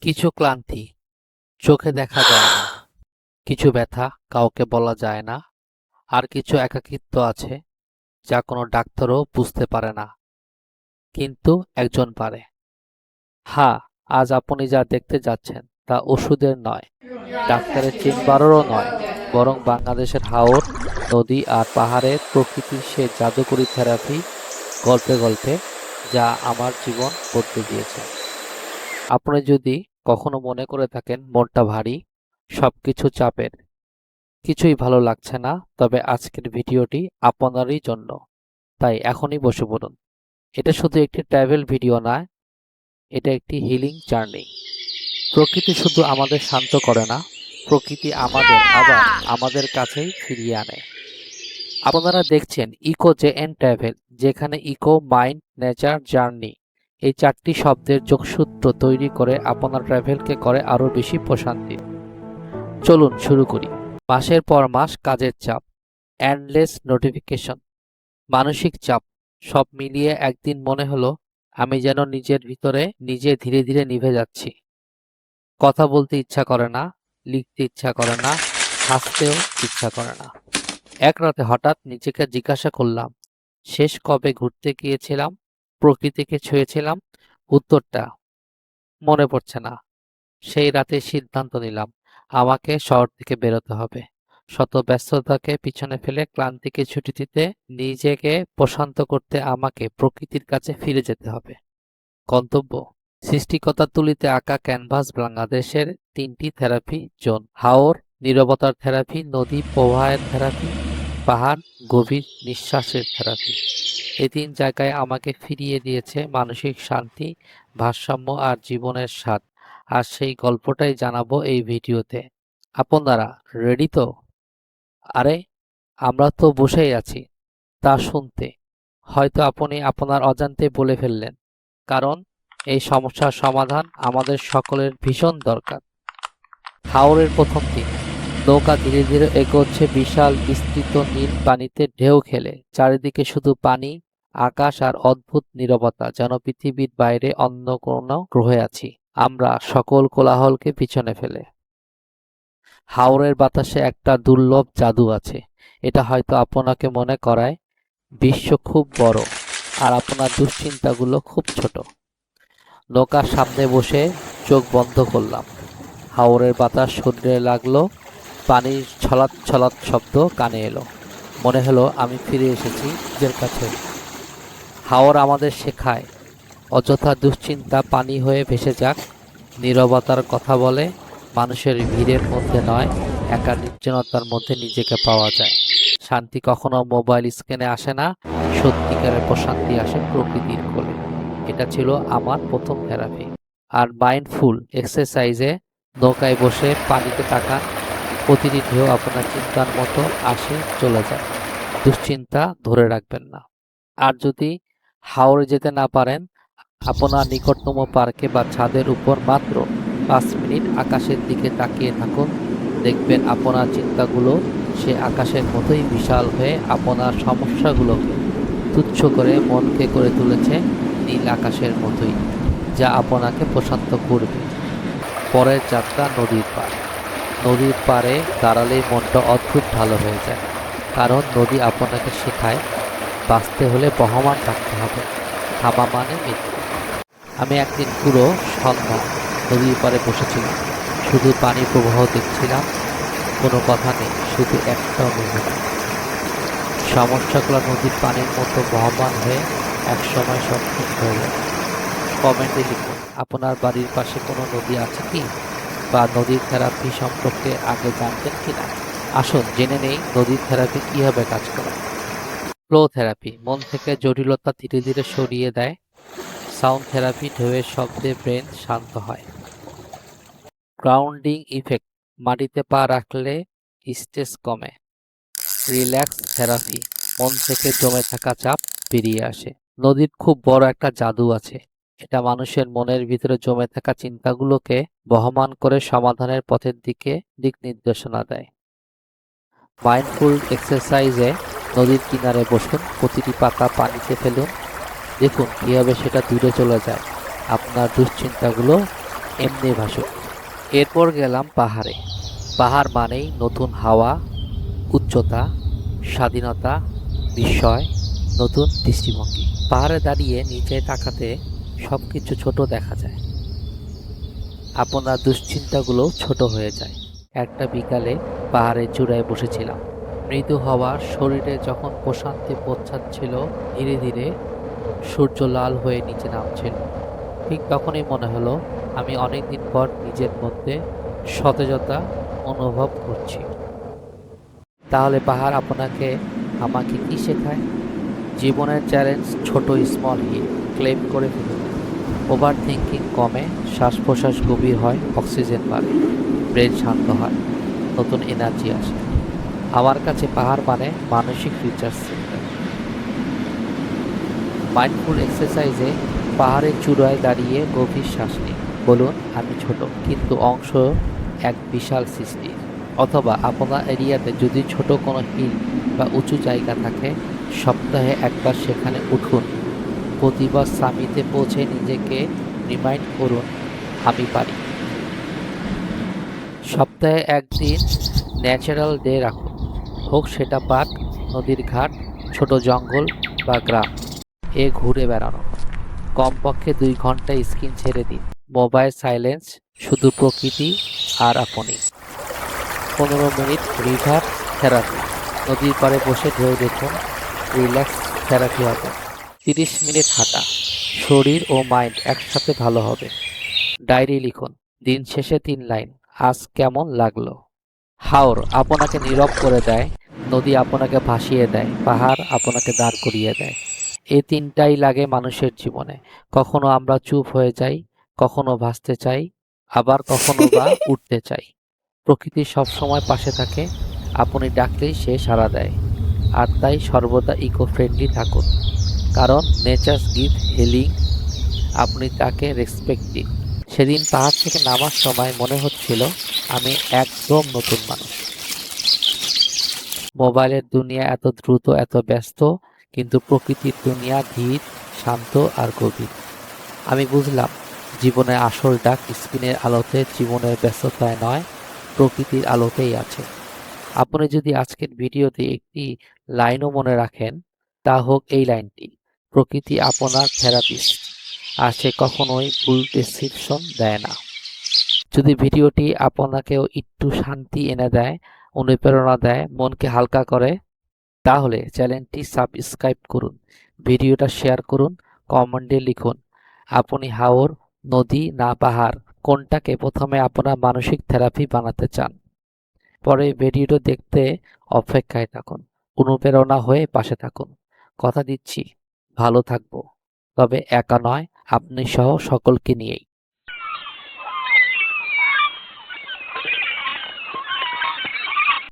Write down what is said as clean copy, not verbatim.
কিছু ক্লান্তি চোখে দেখা যায় না, কিছু ব্যথা কাউকে বলা যায় না, আর কিছু একাকিত্ব আছে যা কোনো ডাক্তারও বুঝতে পারে না, কিন্তু একজন পারে। হ্যাঁ, আজ আপনি যা দেখতে যাচ্ছেন তা ওষুধের নয়, ডাক্তারের চেম্বারেরও নয়, বরং বাংলাদেশের হাওর, নদী আর পাহাড়ের প্রকৃতির সে জাদুকরী থেরাপি গল্পে গল্পে, যা আমার জীবন বদলে দিয়েছে। আপনি যদি কখনো মনে করে থাকেন মনটা ভারী, সবকিছু চাপের, কিছুই ভালো লাগছে না, তবে আজকের ভিডিওটি আপনারই জন্য। তাই এখনই বসে পড়ুন। এটা শুধু একটি ট্রাভেল ভিডিও নয়, এটা একটি হিলিং জার্নি। প্রকৃতি শুধু আমাদের শান্ত করে না, প্রকৃতি আমাদের আবার আমাদের কাছেই ফিরিয়ে আনে। আপনারা দেখছেন ইকো জে এন ট্রাভেল, যেখানে ইকো, মাইন্ড, নেচার, জার্নি এই চারটি শব্দের যোগসূত্র তৈরি করে আপনার ট্রাভেলকে করে আরো বেশি প্রশান্তি। চলুন শুরু করি। মাসের পর মাস কাজের চাপ, এন্ডলেস নোটিফিকেশন, মানসিক চাপ, সব মিলিয়ে একদিন মনে হলো আমি যেন নিজের ভিতরে নিজে ধীরে ধীরে নিভে যাচ্ছি। কথা বলতে ইচ্ছা করে না, লিখতে ইচ্ছা করে না, হাসতেও ইচ্ছা করে না। এক রাতে হঠাৎ নিজেকে জিজ্ঞাসা করলাম, শেষ কবে ঘুরতে গিয়েছিলাম, প্রকৃতিকে ছুঁয়েছিলাম? উত্তরটা মনে পড়ছে না। সেই রাতে সিদ্ধান্ত নিলাম, আমাকে শহর থেকে বেরোতে হবে। শত ব্যস্ততাকে পিছনে ফেলে ক্লান্তিকে ছুটি দিতে, নিজেকে প্রশান্ত করতে আমাকে প্রকৃতির কাছে ফিরে যেতে হবে। গন্তব্য সৃষ্টিকতার তুলিতে আঁকা ক্যানভাস, বাংলাদেশের তিনটি থেরাপি জোন: হাওর, নীরবতার থেরাপি; নদী, প্রবাহের থেরাপি; পাহাড়, গভীর নিঃশ্বাসের থেরাপি। এই তিন জায়গায় আমাকে ফিরিয়ে দিয়েছে মানসিক শান্তি, ভারসাম্য আর জীবনের স্বাদ। আর সেই গল্পটাই জানাবো এই ভিডিওতে। আপনারা রেডি তো? আরে, আমরা তো বসেই আছি তা শুনতে। হয়তো আপনি আপনার অজান্তে বলে ফেললেন, কারণ এই সমস্যার সমাধান আমাদের সকলের ভীষণ দরকার। হাওরের প্রথম দিন। নৌকা ধীরে ধীরে এগোচ্ছে বিশাল বিস্তৃত নীল পানিতে ঢেউ খেলে। চারিদিকে শুধু পানি, আকাশ আর অদ্ভুত নীরবতা, যেন পৃথিবীর বাইরে অন্য কোনো গ্রহে আছি আমরা, সকল কোলাহলকে পিছনে ফেলে। হাওরের বাতাসে একটা দুর্লভ জাদু আছে। এটা হয়তো আপনাকে মনে করায় বিশ্ব খুব বড় আর আপনার দুশ্চিন্তাগুলো খুব ছোট। নৌকার সামনে বসে চোখ বন্ধ করলাম। হাওরের বাতাস শরীরে লাগলো, পানির ছলাৎ ছলাৎ শব্দ কানে এলো। মনে হলো আমি ফিরে এসেছি নিজের কাছে। হাওর আমাদের শেখায়, অযথা দুশ্চিন্তা পানি হয়ে ভেসে যাক, নীরবতার কথা বলে, মানুষের ভিড়ের মধ্যে নয়, একা নির্জনতার মধ্যে নিজেকে পাওয়া যায়। শান্তি কখনো মোবাইল স্ক্রিনে আসে না, সত্যিকারের প্রশান্তি আসে প্রকৃতির কোলে। এটা ছিল আমার প্রথম থেরাপি। আর মাইন্ডফুল এক্সারসাইজে নৌকায় বসে পানিতে তাকান, প্রতিটি ঢেউ আপনার চিন্তার মতো আসে চলে যায়, দুশ্চিন্তা ধরে রাখবেন না। আর যদি হাওড়ে যেতে না পারেন, আপনার নিকটতম পার্কে বা ছাদের উপর মাত্র 5 মিনিট আকাশের দিকে তাকিয়ে থাকুন। দেখবেন আপনার চিন্তাগুলো সে আকাশের মতোই বিশাল হয়ে আপনার সমস্যাগুলোকে তুচ্ছ করে মনকে করে তুলেছে নীল আকাশের মতোই, যা আপনাকে প্রশান্ত করবে। পরের যাত্রা নদীর পাড়। নদীর পাড়ে দাঁড়ালেই মনটা অদ্ভুত ভালো হয়ে যায়, কারণ নদী আপনাকে শেখায় বাঁচতে হলে বহমান থাকতে হবে, থামা মানে মৃত্যু। আমি একদিন পুরো সন্ধ্যা নদীর পাড়ে বসেছিলাম, শুধু পানি প্রবাহ দেখছিলাম, কোনো কথা নেই, শুধু একটা অনুভূতি। সমস্যাগুলো নদীর পানির মতো বহমান হয়ে একসময় সব ঠিক হয়ে যাবে। কমেন্টে লিখুন আপনার বাড়ির পাশে কোনো নদী আছে কি, বা নদীর থেরাপি সম্পর্কে আগে জানতেন কিনা। আসুন জেনে নেই নদীর থেরাপি কিভাবে কাজ করে। ফ্লো থেরাপি মন থেকে জটিলতা ধীরে ধীরে সরিয়ে দেয়। সাউন্ড থেরাপি ঢেউয়ের শব্দে ব্রেন শান্ত হয়। গ্রাউন্ডিং ইফেক্ট মাটিতে পা রাখলে স্ট্রেস কমে। রিল্যাক্স থেরাপি মন থেকে জমে থাকা চাপ বেরিয়ে আসে। নদীর খুব বড় একটা জাদু আছে, এটা মানুষের মনের ভিতরে জমে থাকা চিন্তাগুলোকে বহমান করে সমাধানের পথের দিকে দিক নির্দেশনা দেয়। মাইন্ডফুল এক্সারসাইজে নদীর কিনারে বসুন, প্রতিটি পাতা পানিতে ফেলুন, দেখুন কিভাবে সেটা দূরে চলে যায়। আপনার দুশ্চিন্তাগুলো এমনি ভাসুক। এরপর গেলাম পাহাড়ে। পাহাড় মানেই নতুন হাওয়া, উচ্চতা, স্বাধীনতা, বিস্ময়, নতুন দৃষ্টিভঙ্গি। পাহাড়ে দাঁড়িয়ে নিচে তাকাতে সবকিছু ছোট দেখা যায়। আপনার দুশ্চিন্তাগুলো ছোট হয়ে যায়। একটা বিকালে পাহাড়ের চূড়ায় বসেছিলাম। মৃদু হাওয়া শরীরে যখন প্রশান্তি পৌঁছাচ্ছিল, ধীরে ধীরে সূর্য লাল হয়ে নিচে নামছিল। ঠিক তখনই মনে হলো আমি অনেকদিন পর নিজের মধ্যে সতেজতা অনুভব করছি। তাহলে পাহাড় আমাকে কি শেখায়? জীবনের চ্যালেঞ্জ ছোট, স্মল হিট ক্লেম করে ফেলুন। ওভার থিঙ্কিং কমে, শ্বাস প্রশ্বাস গভীর হয়, অক্সিজেন বাড়ে, ব্রেন শান্ত হয়, নতুন এনার্জি আসে। আমার কাছে পাহাড় মানে মানসিক রিচার্জ সেন্টার। মাইন্ডফুল এক্সারসাইজে পাহাড়ের চূড়ায় দাঁড়িয়ে গভীর শ্বাস নিন। বলুন, আমি ছোট কিন্তু অংশ এক বিশাল সৃষ্টি। অথবা আপনার এরিয়াতে যদি ছোট কোনো হিল বা উঁচু জায়গা থাকে, সপ্তাহে একবার সেখানে উঠুন। প্রতিবার সামিতে পৌঁছে নিজেকে রিমাইন্ড করুন, আমি পারি। সপ্তাহে একদিন ন্যাচারাল ডে রাখুন, হোক সেটা পার্ক, নদীর ঘাট, ছোট জঙ্গল বা গ্রাম। ঘুরে বেড়ানো। কমপক্ষে 2 ঘন্টা স্ক্রিন ছেড়ে দিন। মোবাইল সাইলেন্স, শুধু প্রকৃতি আর আপনি। 15 মিনিট রিভার থেরাপি। নদীর পাড়ে বসে ঢেউ দেখুন, রিল্যাক্স থেরাপি হবে। 30 মিনিট হাঁটা, শরীর ও মাইন্ড একসাথে ভালো হবে। ডায়েরি লিখুন, দিন শেষে 3 লাইন, আজ কেমন লাগলো। হাওর আপনাকে নীরব করে দেয়, নদী আপনাকে ভাসিয়ে দেয়, পাহাড় আপনাকে দাঁড় করিয়ে দেয়। এই তিনটাই লাগে মানুষের জীবনে। কখনো আমরা চুপ হয়ে যাই, কখনো ভাসতে চাই, আবার কখনো বা উঠতে চাই। প্রকৃতি সবসময় পাশে থাকে, আপনি ডাকলেই সে সাড়া দেয়। আর তাই সর্বদা ইকো ফ্রেন্ডলি থাকুন, কারণ নেচার গিভ হিলিং, আপনি তাকে রেসপেক্ট দিন। সেদিন পাহাড় থেকে নামার সময় মনে হচ্ছিল আমি একদম নতুন মানুষ। মোবাইলের দুনিয়া এত দ্রুত, এত ব্যস্ত, কিন্তু প্রকৃতির দুনিয়া ধীর, শান্ত আর গভীর। আমি বুঝলাম জীবনের আসল ডাক স্ক্রিনের আলোতে, জীবনের ব্যস্ততায় নয়, প্রকৃতির আলোতেই আছে। আপনি যদি আজকের ভিডিওতে একটি লাইনও মনে রাখেন, তা হোক এই লাইনটি, প্রকৃতি আপনার থেরাপিস্ট, আর সে কখনোই ভুল প্রেসক্রিপশন দেয় না। যদি ভিডিওটি আপনাকেও একটু শান্তি এনে দেয়, অনুপ্রেরণা দেয়, মনকে হালকা করে, তাহলে চ্যানেলটি সাবস্ক্রাইব করুন, ভিডিওটা শেয়ার করুন, কমেন্টে লিখুন আপনি হাওর, নদী না পাহাড়, কোনটাকে প্রথমে আপনার মানসিক থেরাপি বানাতে চান। পরে ভিডিওটা দেখতে অপেক্ষায় থাকুন, অনুপ্রেরণা হয়ে পাশে থাকুন। কথা দিচ্ছি ভালো থাকবো, তবে একা নয়, আপনি সহ সকলকে নিয়েই।